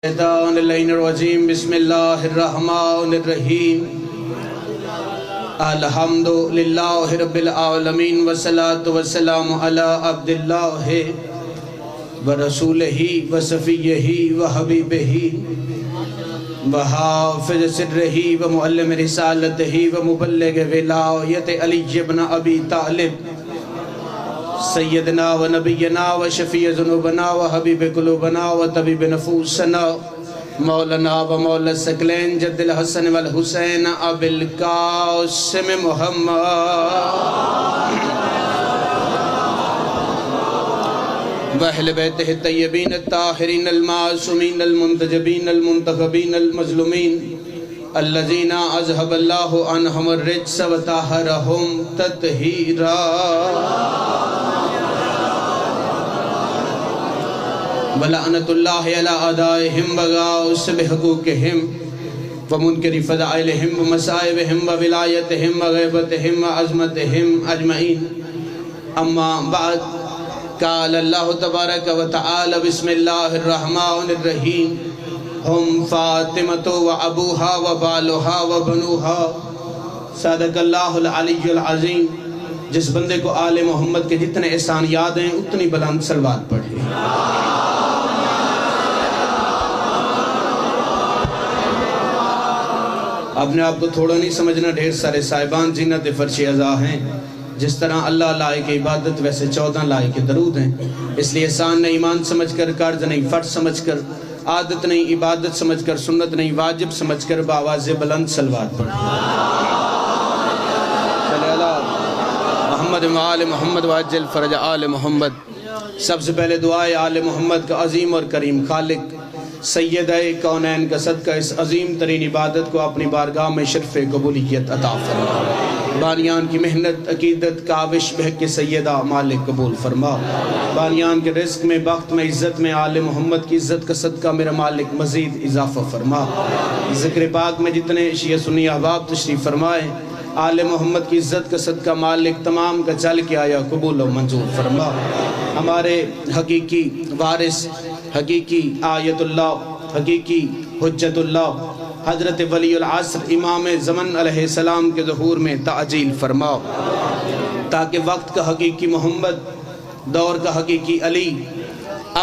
بسم اللہ الرحمن الرحیم الحمدللہ رب العالمین والصلاة والسلام علی عبداللہ ورسولہ وصفیہ وحبیبہ وحافظ سرہ ومعلم رسالتہ ومبلغ ولایت علی بن ابی طالب سیدنا و نبینا و شفیع ذنوبنا و حبیب قلوبنا و طبیب نفوسنا مولانا و مولا الثقلین جد الحسن والحسین ابی القاسم محمد و اہل بیتہ الطیبین الطاہرین المعصومین المنتجبین المنتخبین المظلومین الذین اذهب اللہ عنہم الرجس وطہرہم تطہیرا ولعنت اللہ علی اعدائہم وغاص بحقوقہم ومنکر فضائلہم ومصائبہم وولایتہم وغیبتہم وعظمتہم اجمعین اما بعد قال اللہ تبارک و تعالی بسم اللہ الرحمن الرحیم ہم فاطمۃ و ابوہا و بالہا و بنوہا صدق اللہ العلی العظیم۔ جس بندے کو آل محمد کے جتنے احسان یاد ہیں اتنی بلند صلوات پڑھے۔ اپنے آپ کو تھوڑا نہیں سمجھنا، ڈھیر سارے صاحبان زینت فرش عزا ہیں۔ جس طرح اللہ لائق عبادت ویسے 14 لائق درود ہیں۔ اس لیے احسان نہیں ایمان سمجھ کر، قرض نہیں فرض سمجھ کر، عادت نہیں عبادت سمجھ کر، سنت نہیں واجب سمجھ کر بآواز بلند صلوات پڑھیں۔ صلی اللہ محمد و آل محمد وعجل فرج آل محمد۔ سب سے پہلے دعائے آل محمد کا عظیم اور کریم خالق سیدہ کونین کا صدقہ اس عظیم ترین عبادت کو اپنی بارگاہ میں شرف قبولیت عطا فرما۔ بانیان کی محنت عقیدت کاوش بہک کے سیدہ مالک قبول فرما۔ بانیان کے رزق میں وقت میں عزت میں آل محمد کی عزت کا صدقہ میرا مالک مزید اضافہ فرما۔ ذکر پاک میں جتنے شیعہ سنی احباب تشریف فرمائے آل محمد کی عزت کا صدقہ مالک تمام کا چل کے آیا قبول و منظور فرما۔ ہمارے حقیقی وارث، حقیقی آیت اللہ، حقیقی حجت اللہ حضرت ولی العصر امام زمن علیہ السلام کے ظہور میں تعجیل فرماؤ، تاکہ وقت کا حقیقی محمد، دور کا حقیقی علی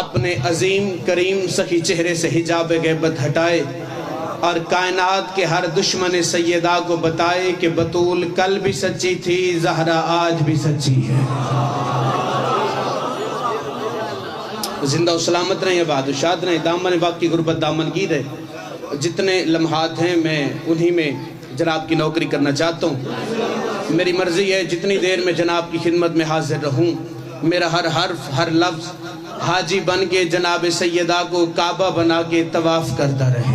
اپنے عظیم کریم سخی چہرے سے حجاب غیبت ہٹائے اور کائنات کے ہر دشمن سیدہ کو بتائے کہ بطول کل بھی سچی تھی، زہرا آج بھی سچی ہے۔ زندہ و سلامت رہیں، آباد و شاد رہیں، دامن وقت کی غربت دامن گیر ہے۔ جتنے لمحات ہیں میں انہی میں جناب کی نوکری کرنا چاہتا ہوں۔ میری مرضی ہے جتنی دیر میں جناب کی خدمت میں حاضر رہوں میرا ہر حرف ہر لفظ حاجی بن کے جناب سیدہ کو کعبہ بنا کے طواف کرتا رہے۔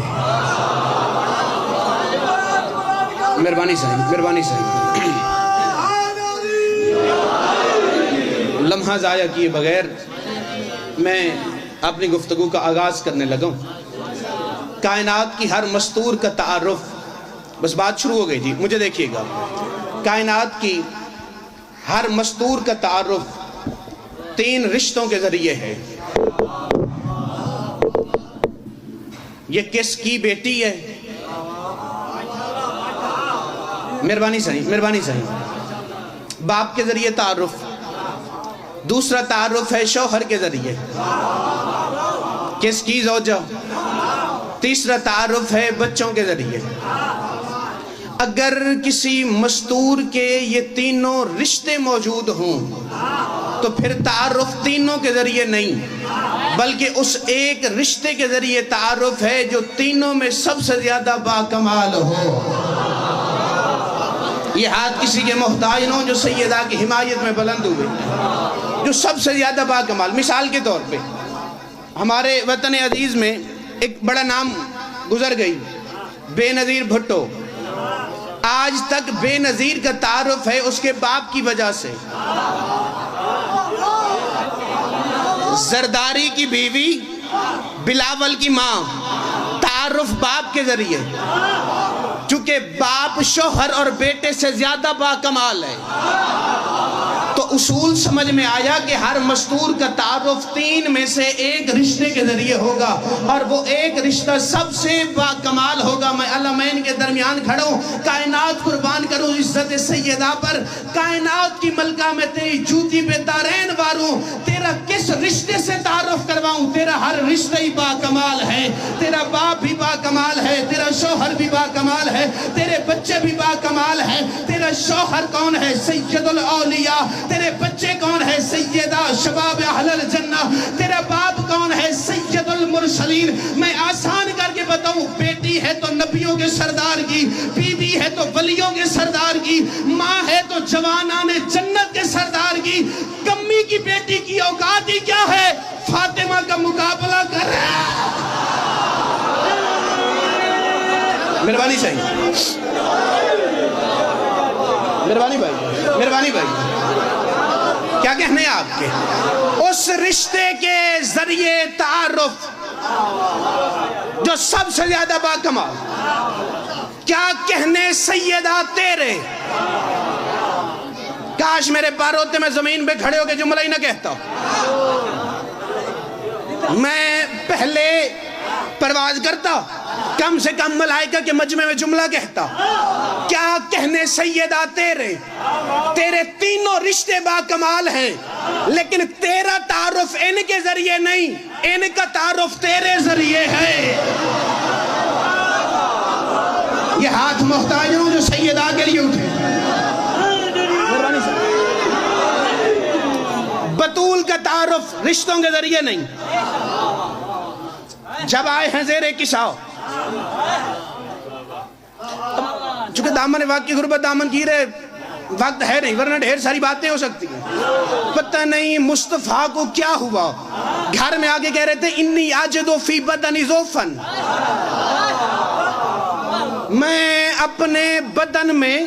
مہربانی صاحب، مہربانی صاحب۔ لمحہ ضائع کیے بغیر میں اپنی گفتگو کا آغاز کرنے لگا ہوں۔ کائنات کی ہر مستور کا تعارف، بس بات شروع ہو گئی جی، مجھے دیکھیے گا۔ کائنات کی ہر مستور کا تعارف 3 رشتوں کے ذریعے ہے۔ یہ کس کی بیٹی ہے؟ مہربانی صحیح، مہربانی صحیح۔ باپ کے ذریعے تعارف۔ دوسرا تعارف ہے شوہر کے ذریعے، کس کی زوجہ۔ تیسرا تعارف ہے بچوں کے ذریعے۔ اگر کسی مستور کے یہ تینوں رشتے موجود ہوں تو پھر تعارف تینوں کے ذریعے نہیں بلکہ اس ایک رشتے کے ذریعے تعارف ہے جو تینوں میں سب سے زیادہ باکمال ہو۔ یہ ہاتھ کسی کے محتاج نہ ہوں جو سیدہ کی حمایت میں بلند ہوئے، جو سب سے زیادہ باکمال۔ مثال کے طور پہ ہمارے وطن عزیز میں ایک بڑا نام گزر گئی، بے نظیر بھٹو۔ آج تک بے نظیر کا تعارف ہے اس کے باپ کی وجہ سے۔ زرداری کی بیوی بلاول کی ماں، تعارف باپ کے ذریعے، چونکہ باپ شوہر اور بیٹے سے زیادہ باکمال ہے تو اصول سمجھ میں آیا کہ ہر مستور کا تعارف 3 میں سے ایک رشتے کے ذریعے ہوگا، اور وہ ایک رشتہ سب سے با کمال ہوگا۔ میں علمین کے درمیان کھڑا ہوں، کائنات قربان کروں عزت سیدہ پر، کائنات کی ملکہ میں تیری جوتی پہ دارین واروں، تیرا کس رشتے سے تعارف کرواؤں؟ تیرا ہر رشتہ ہی با کمال ہے، تیرا باپ بھی با کمال ہے، تیرا شوہر بھی با کمال ہے، تیرے بچے بھی با کمال ہے۔ تیرا شوہر کون ہے؟ سید الاولیاء۔ تیرے بچے کون ہے؟ سیدہ شباب اہل الجنہ۔ تیرا باپ کون ہے؟ سید المرسلین۔ میں آسان کر کے بتاؤں، بیٹی ہے تو نبیوں کے سردار کی، بیوی ہے تو ولیوں کے سردار کی، ماں ہے تو جوانان جنت کے سردار کی۔ کمی کی بیٹی کی اوقات ہی کیا ہے؟ فاطمہ کا مقابلہ کر رہا ہے۔ مہربانی چاہیے، مہربانی بھائی، مہربانی بھائی، کیا کہنے ہیں آپ کے؟ اس رشتے کے ذریعے تعارف جو سب سے زیادہ باکمال، کیا کہنے سیدہ تیرے، کاش میرے پار ہوتے میں زمین پہ کھڑے ہو کے جملہ ہی نہ کہتا۔ میں پہلے پرواز کرتا، کم سے کم ملائکہ کے مجمع میں جملہ کہتا۔ کیا کہنے سیدہ تیرے، تیرے تینوں رشتے با کمال ہیں، لیکن تیرا تعارف ان کے ذریعے نہیں، ان کا تعارف تیرے ذریعے ہے۔ یہ ہاتھ محتاج ہوں جو سیدہ کے لیے اٹھے۔ بطول کا تعارف رشتوں کے ذریعے نہیں۔ جب آئے ہیں زیر کساؤ، چونکہ دامن وقت کی غربت دامن کی رہے وقت ہے نہیں، ورنہ ڈھیر ساری باتیں ہو سکتی ہیں۔ پتہ نہیں مصطفیٰ کو کیا ہوا، گھر میں آگے کہہ رہے تھے انی آجدو فی بدنی ذوفن، میں اپنے بدن میں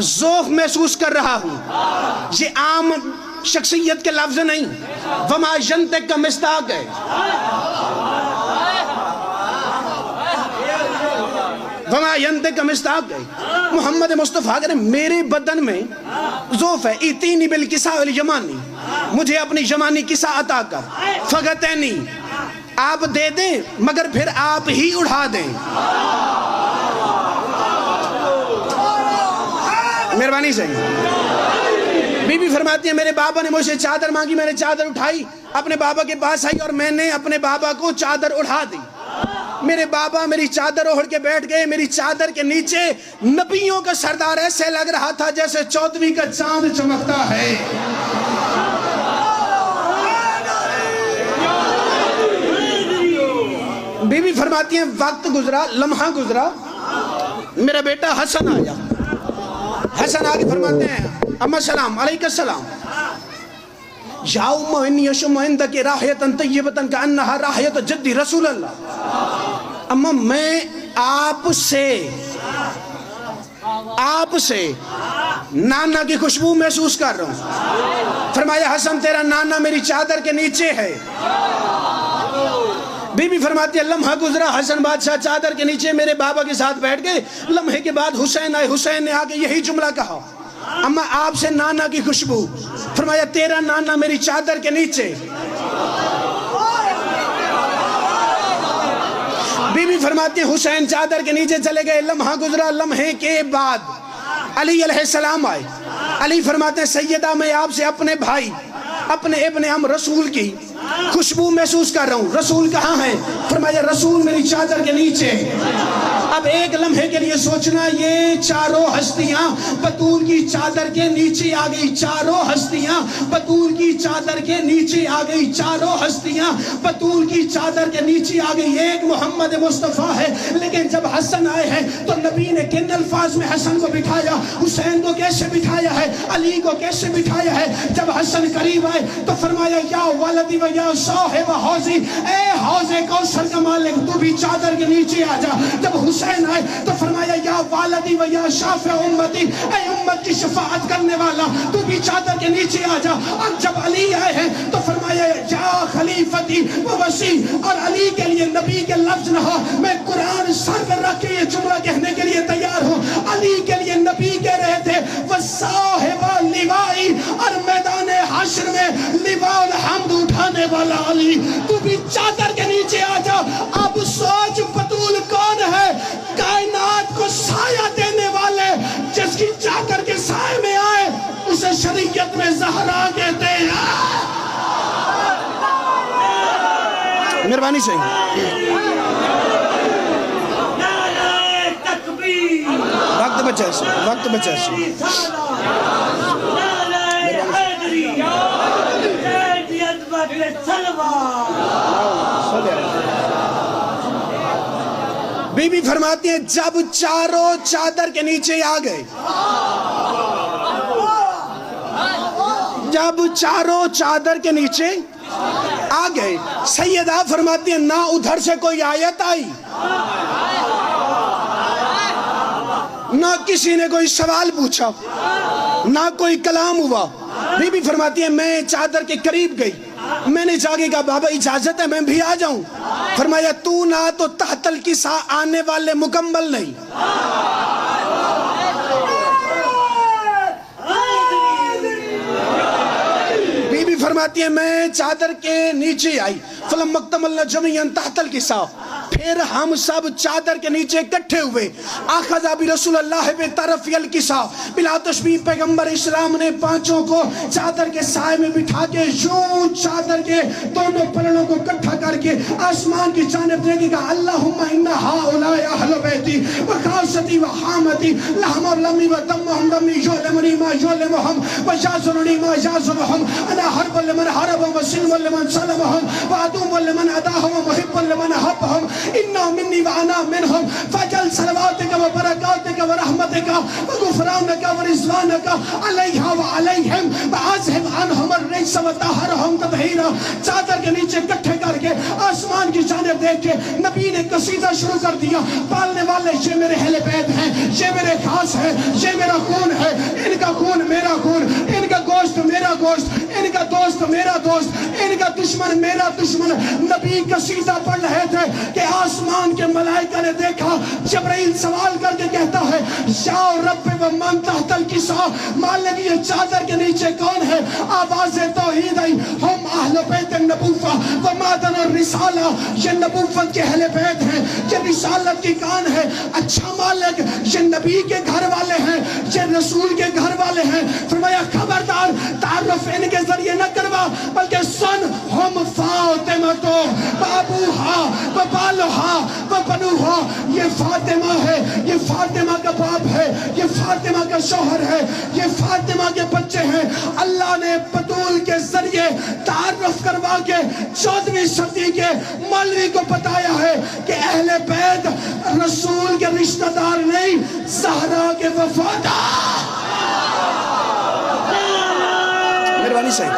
ذوف محسوس کر رہا ہوں۔ یہ عام شخصیت کے لفظ نہیں، وما ینطق کا مصداق ہے۔ وما ینطق کا مصداق ہے۔ محمد مصطفیٰ کہتے ہیں میرے بدن میں ذوف ہے، ایتینی بالکساء والیمانی، مجھے اپنی یمانی کساء عطا کر، فغتینی، آپ دے دیں مگر پھر آپ ہی اڑھا دیں۔ مہربانی سے بی بی فرماتی ہے میرے بابا نے مجھ سے چادر مانگی، میں نے چادر اٹھائی، اپنے بابا کے پاس آئی اور میں نے اپنے بابا کو چادر اڑھا دی۔ میرے بابا میری چادر اوڑھ کے بیٹھ گئے، میری چادر کے نیچے نبیوں کا سردار ایسے لگ رہا تھا جیسے 14ویں کا چاند چمکتا ہے۔ بی بی فرماتی ہیں وقت گزرا، لمحہ گزرا، میرا بیٹا حسن آیا۔ حسن آگے فرماتے ہیں اما سلام علیکہ السلام، یا امہ انی اشم عندک راحیتاً طیبتاً کانہا راحیت جدی رسول اللہ۔ اما میں آپ سے نانا کی خوشبو محسوس کر رہا ہوں۔ فرمایا حسن تیرا نانا میری چادر کے نیچے ہے۔ بی بی فرماتی ہے لمحہ گزرا، حسن بادشاہ چادر کے نیچے میرے بابا کے ساتھ بیٹھ گئے۔ لمحے کے بعد حسین آئے، حسین نے آگے یہی جملہ کہا، اما آپ سے نانا کی خوشبو۔ فرمایا تیرا نانا میری چادر کے نیچے۔ بی بی فرماتی ہے حسین چادر کے نیچے چلے گئے، لمحہ گزرا، لمحے کے بعد علی علیہ السلام آئے۔ علی فرماتے ہیں سیدہ میں آپ سے اپنے بھائی، اپنے ابن عم رسول کی خوشبو محسوس کر رہا ہوں۔ رسول کہاں ہے؟ فرمایا رسول میری چادر کے نیچے۔ اب ایک لمحے کے لیے سوچنا، یہ چاروں ہستیاں بطول کی چادر کے نیچے آ گئی، چاروں ہستیاں بطول کی چادر کے نیچے آ گئی، چاروں ہستیاں بطول کی چادر کے نیچے آ گئی۔ ایک محمد مصطفیٰ ہے، لیکن جب حسن آئے ہیں تو نبی نے کن الفاظ میں حسن کو بٹھایا، حسین کو کیسے بٹھایا ہے، علی کو کیسے بٹھایا ہے؟ جب حسن قریب آئے تو فرمایا یا ولدی و یا صاحب حوضی، اے حوض کوثر کا مالک تو بھی چادر کے نیچے آ جا۔ جب حسین آئے تو فرمایا یا والدی و یا شافع امتی، اے امت کی شفاعت کرنے والا تو بھی چادر کے نیچے آ جا۔ اور جب علی آئے ہیں تو فرمایا یا خلیفتی و وسیع، اور علی کے لیے نبی کے لفظ نہ ہو، میں قرآن سر پر رکھ کے یہ جملہ کہنے کے لیے تیار ہوں۔ علی کے لیے نبی کہہ رہے تھے وصاحب لوائی، والا علی تو بھی چادر کے نیچے آ جا. اب سوچ بطول کون ہے کائنات کو سایہ دینے والے, جس کی چادر کے سائے میں آئے اسے شریعت میں زہرا کہتے ہیں. مہربانی سے وقت بچا سے وقت بچا سے بی بی فرماتی ہیں جب چاروں چادر کے نیچے آ گئے, جب چاروں چادر کے نیچے آ گئے, سیدہ فرماتی ہیں نہ ادھر سے کوئی آیت آئی, نہ کسی نے کوئی سوال پوچھا, نہ کوئی کلام ہوا. بی بی فرماتی ہے میں چادر کے قریب گئی, میں نے جا کے کہا بابا اجازت ہے میں بھی آ جاؤں. فرمایا تو نہ تو تحت الکسا آنے والے مکمل نہیں. بی بی فرماتی ہے میں چادر کے نیچے آئی, فلم مکتملنا جمعین تحت الکسا, پھر ہم سب چادر کے نیچے اکٹھے ہوئے. آخذا بھی رسول اللہ بے طرف الکسا, بلا تشبیہ پیغمبر اسلام نے پانچوں کو چادر کے سائے میں بٹھا کے یوں چادر کے دونوں پلڑوں کو اکٹھا کر کے آسمان کی جانب دیکھے گا. اللہم انا ہؤلاء اہل بیتی وخاصتی وحامتی لہم و لمی و دمہم دمی یعلمنی ما یعلمہم ویازننی ما یازنہم انا حرب لمن حربہم وسلم لمن سلمہم وعدوم لمن عداہم ومحب لمن حبہم انہا منی وانا منہم فجل صلواتک و برکاتک و رحمتک و غفرانک و رضوانک علیہا و علیہم وعزہم عنہم الرجس و طہرہم تطہیرا. چادر کے نیچے کٹھے کر کے آسمان کی جانب دیکھ کے نبی نے قصیدہ شروع کر دیا. پالنے والے یہ میرے اہل بیت ہیں, یہ میرے خاص ہیں, یہ میرا خون ہے, ان کا خون میرا خون, ان کا گوشت میرا گوشت, ان کا دوست میرا دوست, ان کا دشمن میرا دشمن. نبی قصیدہ پڑھ رہے تھے کہ آسمان کے ملائکہ نے دیکھا. جبرائیل سوال کر کے کہتا ہے یا رب و من تحت الکسا, مالک یہ چادر کے نیچے کون ہے؟ آواز توحید آئی, ہم اہل بیت النبوہ و مادن الرسالہ, یہ نبوت کے اہل بیت ہیں, یہ رسالت کی کان ہے. اچھا مالک یہ نبی کے گھر والے ہیں, یہ رسول کے گھر والے ہیں. فرمایا خبردار تعارف ان کے ذریعے نہ کروا بلکہ سن ہم فاطمہ تو بابوہا و بالوہا و بنوہا, یہ فاطمہ ہے, یہ فاطمہ کا باپ ہے, یہ فاطمہ کا شوہر ہے, یہ فاطمہ کے بچے ہیں. اللہ نے بطول کے ذریعے تعارف کروا کے 14ویں صدی کے مولوی کو بتایا ہے کہ اہل بیت رسول کے رشتہ دار نہیں, زہرا کے وفادار. مہربانی صحیح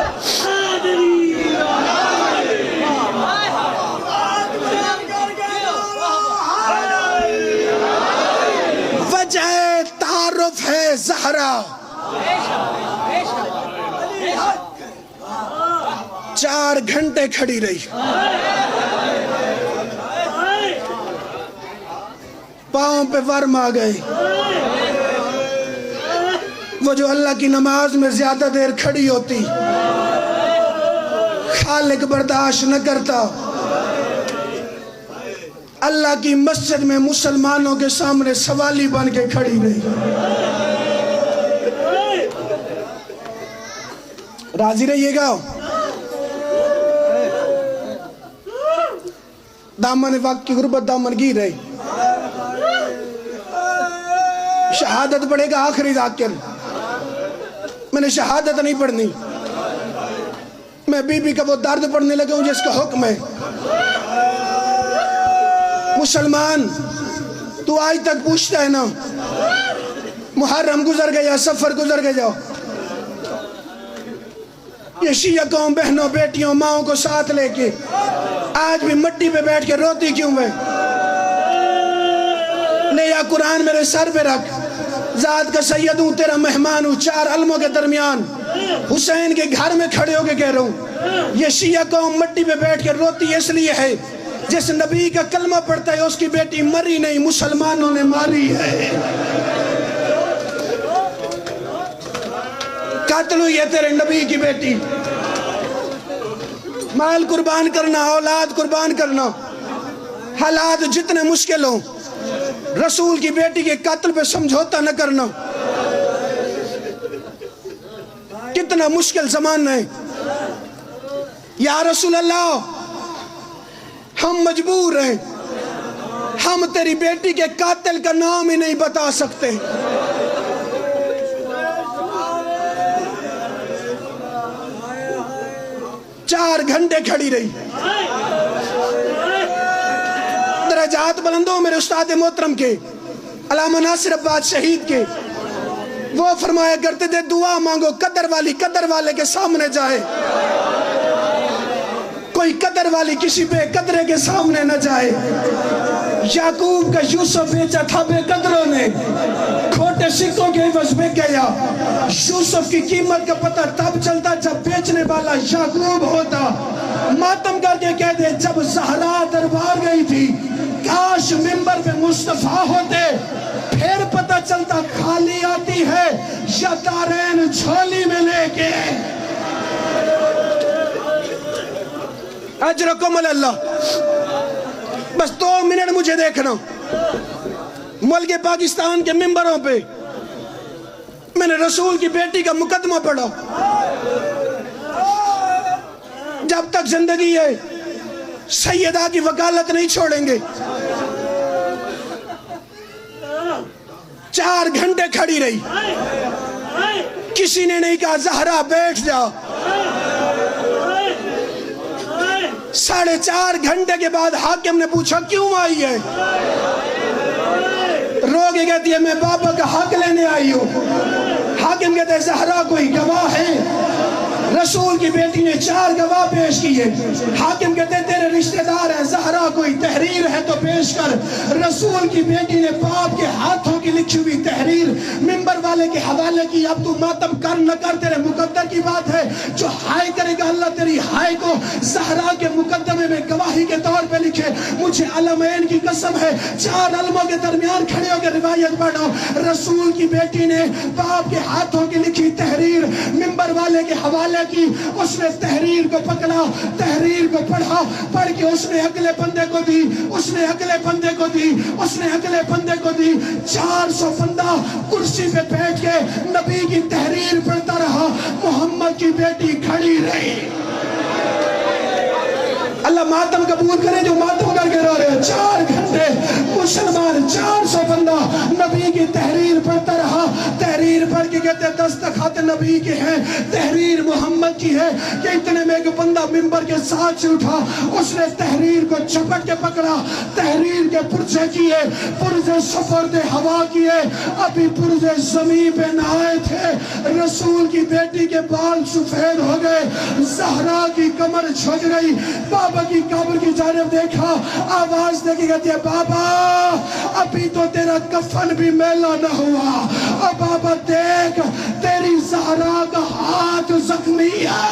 وجہ تعارف ہے زہرا. 4 گھنٹے کھڑی رہی, پاؤں پہ ورم آ گئے. وہ جو اللہ کی نماز میں زیادہ دیر کھڑی ہوتی خالق برداشت نہ کرتا. اللہ کی مسجد میں مسلمانوں کے سامنے سوالی بن کے کھڑی رہی. راضی رہیے گا. دامن وقت کی غربت دامن گیر رہی. شہادت پڑھے گا آخری ذاکر. میں نے شہادت نہیں پڑھنی, میں بی بی کا وہ درد پڑھنے لگا ہوں جس کا حکم ہے. مسلمان تو آج تک پوچھتا ہے نا, محرم گزر گیا, سفر گزر گیا, یہ شیعہ قوم بہنوں بیٹیوں ماؤں کو ساتھ لے کے آج بھی مٹی پہ بیٹھ کے روتی کیوں ہے؟ لے یا قرآن میرے سر پہ رکھ, ذات کا سید ہوں, تیرا مہمان ہوں, 4 علموں کے درمیان حسین کے گھر میں کھڑے ہو کے کہہ رہا ہوں یہ شیعہ قوم مٹی پہ بیٹھ کے روتی اس لیے ہے جس نبی کا کلمہ پڑھتا ہے اس کی بیٹی مری نہیں, مسلمانوں نے ماری ہے. قتل ہوئی ہے تیرے نبی کی بیٹی. مال قربان کرنا، اولاد قربان کرنا، حالات جتنے مشکل ہوں، رسول کی بیٹی کے قتل پہ سمجھوتا نہ کرنا. کتنا مشکل زمانہ ہے. یا رسول اللہ ہم مجبور ہیں، ہم تیری بیٹی کے قاتل کا نام ہی نہیں بتا سکتے. چار گھنٹے کھڑی رہی. درجات بلندوں میرے استاد محترم کے علامہ ناصر عباس شہید کے، وہ فرمایا کرتے تھے دعا مانگو قدر والے کے سامنے جائے، کوئی قدر والی کسی بے قدرے کے سامنے نہ جائے. یعقوب کا یوسف بیچا تھا بے قدروں نے، کھوٹے سکوں کے عوض میں گیا. یوسف کی قیمت کا پتہ تب چلتا جب بیچنے والا یعقوب ہوتا. ماتم کر کے کہہ دے جب زہرا دربار گئی تھی کاش منبر پہ مصطفیٰ ہوتے، پھر پتہ چلتا خالی آتی ہے یا دارین جھولی میں لے کے. اجرکم اللہ. بس 2 منٹ مجھے دیکھنا. ملک پاکستان کے ممبروں پہ میں نے رسول کی بیٹی کا مقدمہ پڑھا. جب تک زندگی ہے سیدہ کی وکالت نہیں چھوڑیں گے. 4 گھنٹے کھڑی رہی، کسی نے نہیں کہا زہرا بیٹھ جا. 4.5 گھنٹے کے بعد حاکم نے پوچھا کیوں آئی ہے؟ رو کے کہتی ہے میں بابا کا حق لینے آئی ہوں. حاکم کہتے ہیں زہرا کوئی گواہ ہے؟ رسول کی بیٹی نے 4 گواہ پیش کیے. حاکم کہتے ہیں تیرے رشتہ دار ہیں، زہرا کوئی تحریر ہے تو پیش کر. رسول کی بیٹی نے باپ کے ہاتھوں کی لکھی ہوئی تحریر منبر والے کے حوالے کی. اب تو ماتم کر نہ کر، تیرے مقدر کی بات ہے. جو ہائے کرے گا اللہ تیری ہائے کو زہرا کے مقدمے میں گواہی کے طور پہ لکھے. مجھے علمین کی قسم ہے 4 علموں کے درمیان کھڑے ہو کے روایت پڑھا. رسول کی بیٹی نے باپ کے ہاتھوں کی لکھی تحریر منبر والے کے حوالے کی. اس نے تحریر کو پکڑا، تحریر کو پڑھا، پڑھ کے اس نے اگلے بندے کو دی، اس نے اگلے بندے کو دی، اس نے اگلے بندے کو دی. 400 بندہ کرسی پہ بیٹھ کے نبی کی تحریر پڑھتا رہا. محمد کی بیٹی کھڑی رہی. اللہ ماتم قبول کرے جو ماتم کر کے رو رہے ہیں. 4 گھنٹے مسلمان 400 بندہ نبی کی تحریر پڑھتا رہا. تحریر پڑھ کے کہتے ہیں دستخط نبی کے ہیں، تحریر محمد کی ہے. کہ اتنے میں ایک بندہ منبر کے ساتھ سے اٹھا، اس نے تحریر کو چپٹ کے پکڑا، تحریر کے پرزے کیے، پرزے سفرد ہوا کیے. ابھی پرزے زمین پہ نہ آئے تھے رسول کی بیٹی کے بال سفید ہو گئے. زہرا کی کمر جھک گئی. بابا کی قبر کی جانب دیکھا، آواز دے کے کہتی ہے بابا ابھی تو تیرا کفن بھی میلا نہ ہوا. اب بابا دیکھ تیری زہرا کا ہاتھ زخمی ہے.